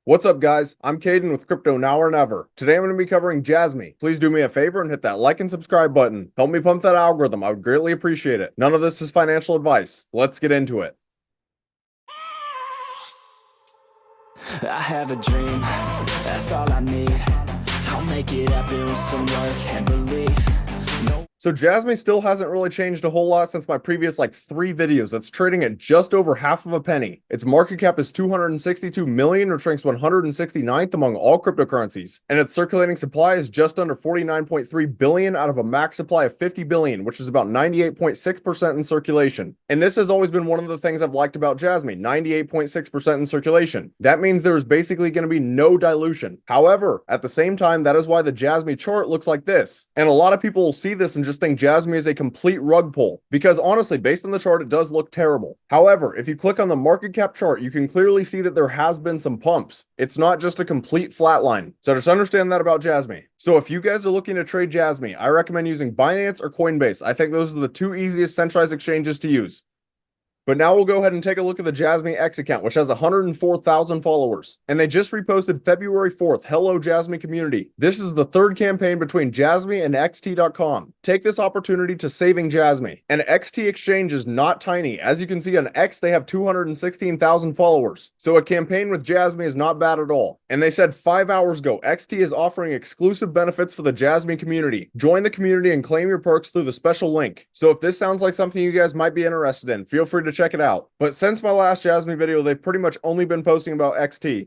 What's up, guys? I'm Caden with Crypto Now or Never. Today I'm going to be covering Jasmy. Please do me a favor and hit that like and subscribe button. Help me pump that algorithm. I would greatly appreciate it. None of this is financial advice. Let's get into it. I have a dream, that's all I need. I'll make it happen with some work and belief. No. So Jasmy still hasn't really changed a whole lot since my previous 3 videos. It's trading at just over half of a penny. Its market cap is 262 million, which ranks 169th among all cryptocurrencies. And its circulating supply is just under 49.3 billion out of a max supply of 50 billion, which is about 98.6% in circulation. And this has always been one of the things I've liked about Jasmy, 98.6% in circulation. That means there is basically going to be no dilution. However, at the same time, that is why the Jasmy chart looks like this. And a lot of people will see this and just think Jasmy is a complete rug pull, because honestly, based on the chart, it does look terrible. However, if you click on the market cap chart, you can clearly see that there has been some pumps. It's not just a complete flat line. So just understand that about Jasmy. So if you guys are looking to trade Jasmy, I recommend using Binance or Coinbase. I think those are the two easiest centralized exchanges to use. But now we'll go ahead and take a look at the Jasmy X account, which has 104,000 followers. And they just reposted February 4th, Hello Jasmy Community. This is the third campaign between Jasmy and XT.com. Take this opportunity to saving Jasmy. And XT exchange is not tiny. As you can see on X, they have 216,000 followers. So a campaign with Jasmy is not bad at all. And they said 5 hours ago, XT is offering exclusive benefits for the Jasmy community. Join the community and claim your perks through the special link. So if this sounds like something you guys might be interested in, feel free to check it out. But since my last Jasmy video, they've pretty much only been posting about XT.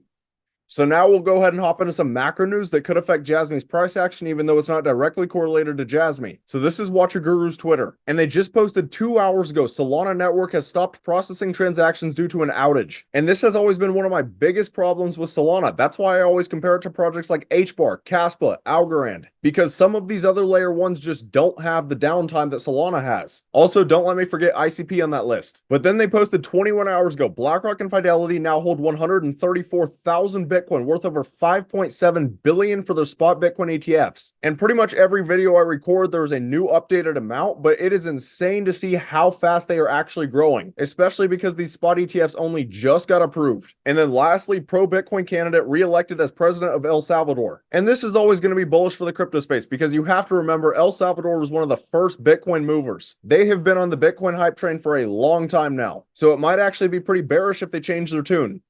So now we'll go ahead and hop into some macro news that could affect Jasmy's price action, even though it's not directly correlated to Jasmy. So this is Watcher Guru's Twitter, and they just posted 2 hours ago, Solana network has stopped processing transactions due to an outage. And this has always been one of my biggest problems with Solana. That's why I always compare it to projects like HBAR, Caspa, Algorand, because some of these other layer ones just don't have the downtime that Solana has. Also, don't let me forget ICP on that list. But then they posted 21 hours ago, BlackRock and Fidelity now hold 134,000 Bitcoin, worth over 5.7 billion for their spot Bitcoin ETFs. And pretty much every video I record, there's a new updated amount, but it is insane to see how fast they are actually growing, especially because these spot ETFs only just got approved. And then lastly, pro-Bitcoin candidate re-elected as president of El Salvador. And this is always going to be bullish for the crypto space, because you have to remember El Salvador was one of the first Bitcoin movers. They have been on the Bitcoin hype train for a long time now. So it might actually be pretty bearish if they change their tune.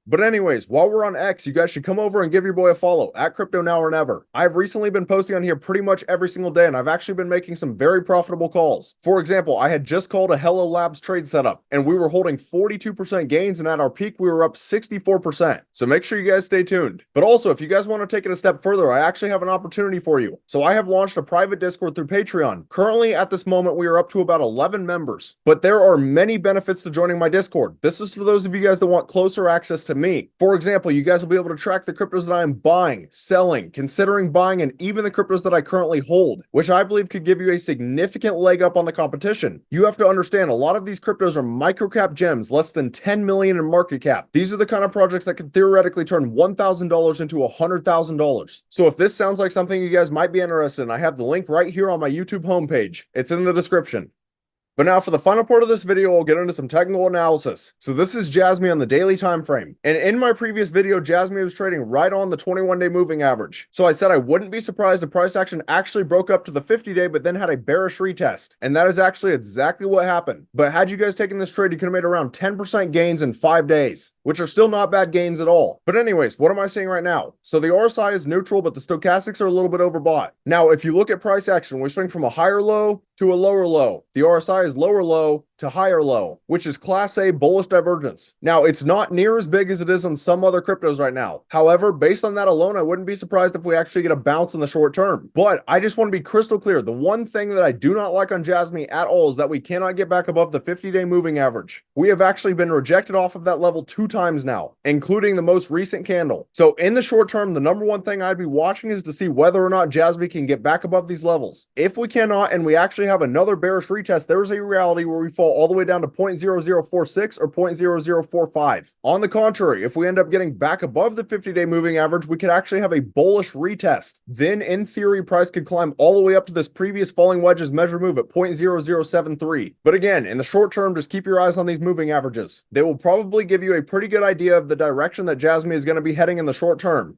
But anyways, while we're on X, you guys should come over and give your boy a follow at Crypto Now or Never. I've recently been posting on here pretty much every single day, and I've actually been making some very profitable calls. For example, I had just called a Hello Labs trade setup, and we were holding 42% gains, and at our peak, we were up 64%. So make sure you guys stay tuned. But also, if you guys want to take it a step further, I actually have an opportunity for you. So I have launched a private Discord through Patreon. Currently, at this moment, we are up to about 11 members. But there are many benefits to joining my Discord. This is for those of you guys that want closer access to me. For example, you guys will be able to track the cryptos that I am buying, selling, considering buying, and even the cryptos that I currently hold, which I believe could give you a significant leg up on the competition. You have to understand, a lot of these cryptos are microcap gems, less than 10 million in market cap. These are the kind of projects that could theoretically turn $1,000 into $100,000. So if this sounds like something you guys might be interested in, I have the link right here on my YouTube homepage. It's in the description. But now for the final part of this video, we'll get into some technical analysis. So this is Jasmy on the daily time frame. And in my previous video, Jasmy was trading right on the 21-day moving average. So I said I wouldn't be surprised if price action actually broke up to the 50-day, but then had a bearish retest. And that is actually exactly what happened. But had you guys taken this trade, you could have made around 10% gains in 5 days, which are still not bad gains at all. But anyways, what am I saying right now? So the RSI is neutral, but the stochastics are a little bit overbought. Now, if you look at price action, we swing from a higher low to a lower low. The RSI is lower low to higher low, which is class A bullish divergence. Now, it's not near as big as it is on some other cryptos right now. However, based on that alone, I wouldn't be surprised if we actually get a bounce in the short term. But I just want to be crystal clear. The one thing that I do not like on Jasmy at all is that we cannot get back above the 50-day moving average. We have actually been rejected off of that level 2 times now, including the most recent candle. So in the short term, the number one thing I'd be watching is to see whether or not Jasmy can get back above these levels. If we cannot, and we actually have another bearish retest, there is a reality where we fall fall all the way down to 0.0046 or 0.0045. On the contrary, if we end up getting back above the 50-day moving average, we could actually have a bullish retest. Then, in theory, price could climb all the way up to this previous falling wedge's measure move at 0.0073. But again, in the short term, just keep your eyes on these moving averages. They will probably give you a pretty good idea of the direction that Jasmy is going to be heading in the short term.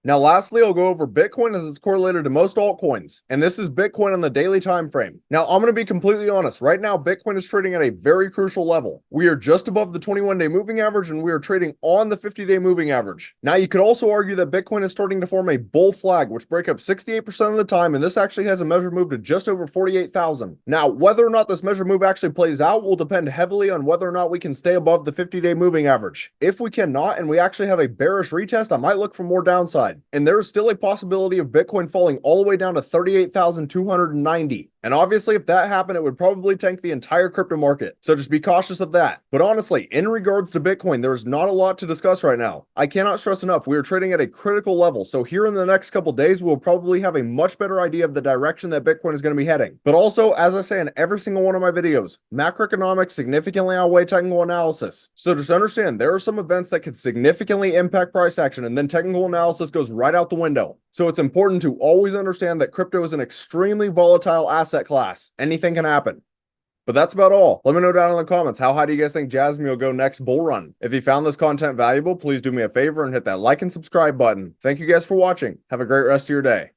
Now, lastly, I'll go over Bitcoin as it's correlated to most altcoins, and this is Bitcoin on the daily time frame. Now, I'm going to be completely honest. Right now, Bitcoin is trading at a very crucial level. We are just above the 21-day moving average, and we are trading on the 50-day moving average. Now, you could also argue that Bitcoin is starting to form a bull flag, which break up 68% of the time, and this actually has a measure move to just over 48,000. Now, whether or not this measure move actually plays out will depend heavily on whether or not we can stay above the 50-day moving average. If we cannot, and we actually have a bearish retest, I might look for more downside. And there is still a possibility of Bitcoin falling all the way down to 38,290. And obviously, if that happened, it would probably tank the entire crypto market. So just be cautious of that. But honestly, in regards to Bitcoin, there is not a lot to discuss right now. I cannot stress enough, we are trading at a critical level. So here in the next couple days, we'll probably have a much better idea of the direction that Bitcoin is going to be heading. But also, as I say in every single one of my videos, macroeconomics significantly outweigh technical analysis. So just understand, there are some events that could significantly impact price action, and then technical analysis goes right out the window. So it's important to always understand that crypto is an extremely volatile asset class. Anything can happen. But that's about all. Let me know down in the comments, how high do you guys think Jasmy will go next bull run? If you found this content valuable, please do me a favor and hit that like and subscribe button. Thank you guys for watching. Have a great rest of your day.